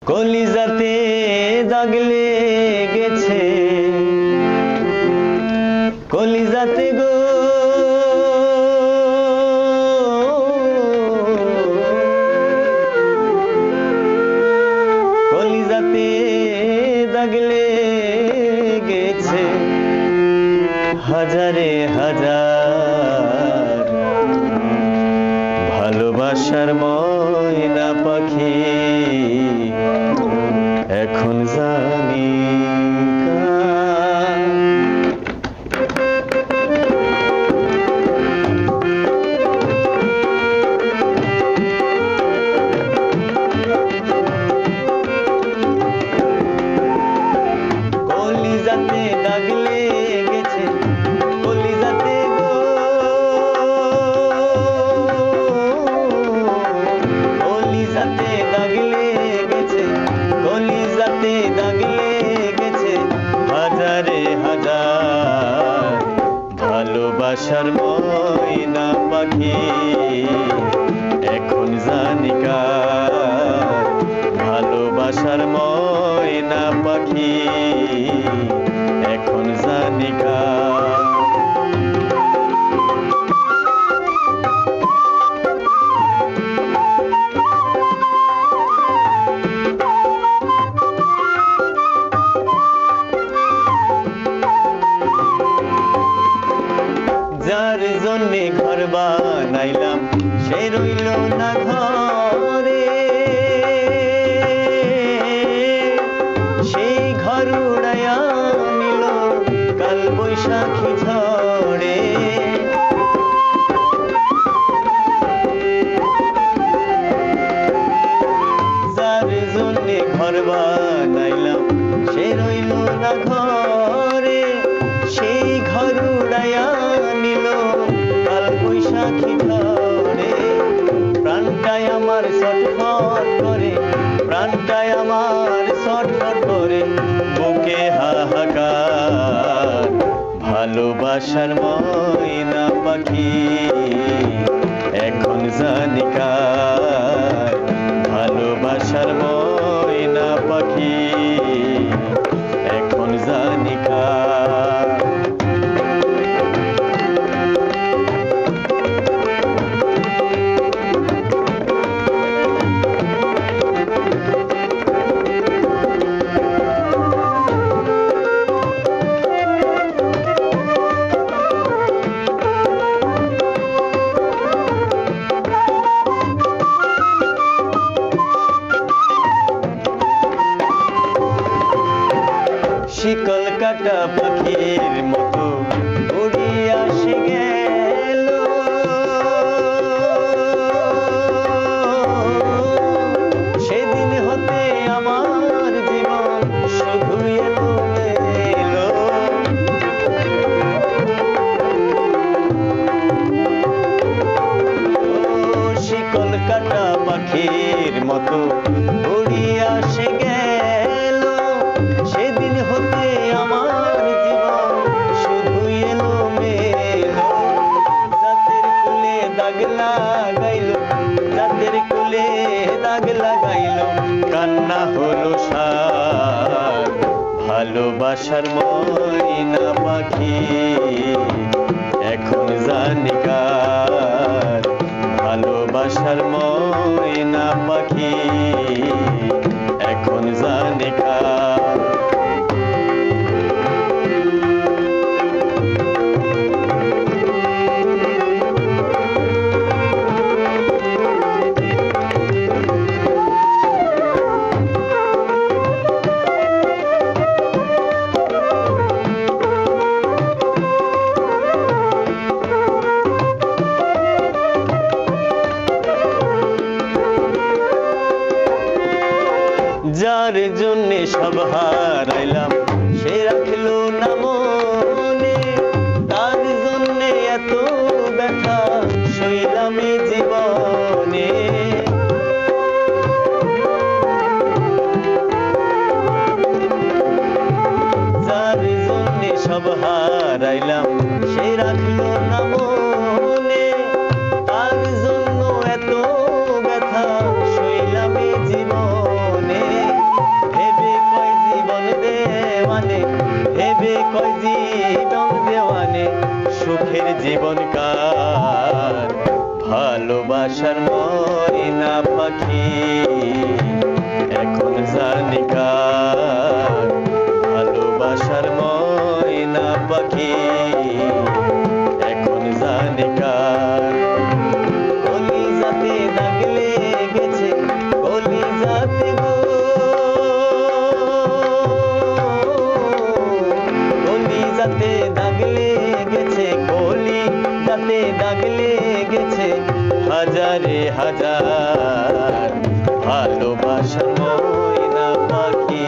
কলিজাতে দাগ লেগেছে, কলিজাতে গো কলিজাতে দাগ লেগেছে, হাজারে হাজার ভালোবাসার ময়না পাখি এখন জানি কলিজাতে দাগ লেগেছে, কলিজাতে গো কলিজাতে দাগ লেগেছে, কলিজাতে দাগ লেগেছে, হাজারে হাজার ভালোবাসার ময়না পাখি এখন জানি কার, ভালোবাসার ময়না পাখি এখন জানি কার। যার জন্যে ঘর বানাইলাম সে রইল না ঘরে, সেই ঘর উড়াইয়া নিল কাল বৈশাখী ঝড়ে। যার জন্যে ঘর বানাইলাম সে রইল না ঘরে, সেই ঘর উড়াইয়া নিল কাল বৈশাখী ঝড়ে। প্রাণটাই আমার ছটফট করে, প্রাণটাই আমার ছটফট করে, বুকে হাহাকার ভালোবাসার ময়না পাখি এখন জানি কার, ভালোবাসার ময়না পাখি এখন জানি কার। শিকল কাটা পাখির মতো উড়িয়া সে গেল, সেদিন হতে আমার জীবন শুধু এলো এলো। শিকল কাটা পাখির মতো উড়িয়া সে গেল, সেদিন হতে আমার জীবন শুধু এলো মেলো। জাতের কুলে দাগ লাগাইল, জাতের কুলে দাগ লাগাইল, কান্না হলো সার ভালোবাসার ময়না পাখি এখন জানি কার, ভালোবাসার ময়না পাখি এখন জানি কার। যার জন্যে সব হারাইলাম সে রাখলো না মনে, তার জন্যে এত ব্যথা সইলাম জীবনে। যার জন্যে সব হারাইলাম সে রাখলো না মনে, তার জন্য এত ব্যথা সইলাম জীবনে। জীবন কার ভালোবাসার ময়না পাখি এখন জানি কার ভালোবাসার ময়না পাখি এখন জানি কার কলিজাতে দাগ লেগেছে কলিজাতে গো কলিজাতে দাগ লেগেছে কলিজাতে দাগ লেগেছে হাজারে হাজার ভালোবাসার ময়না পাখি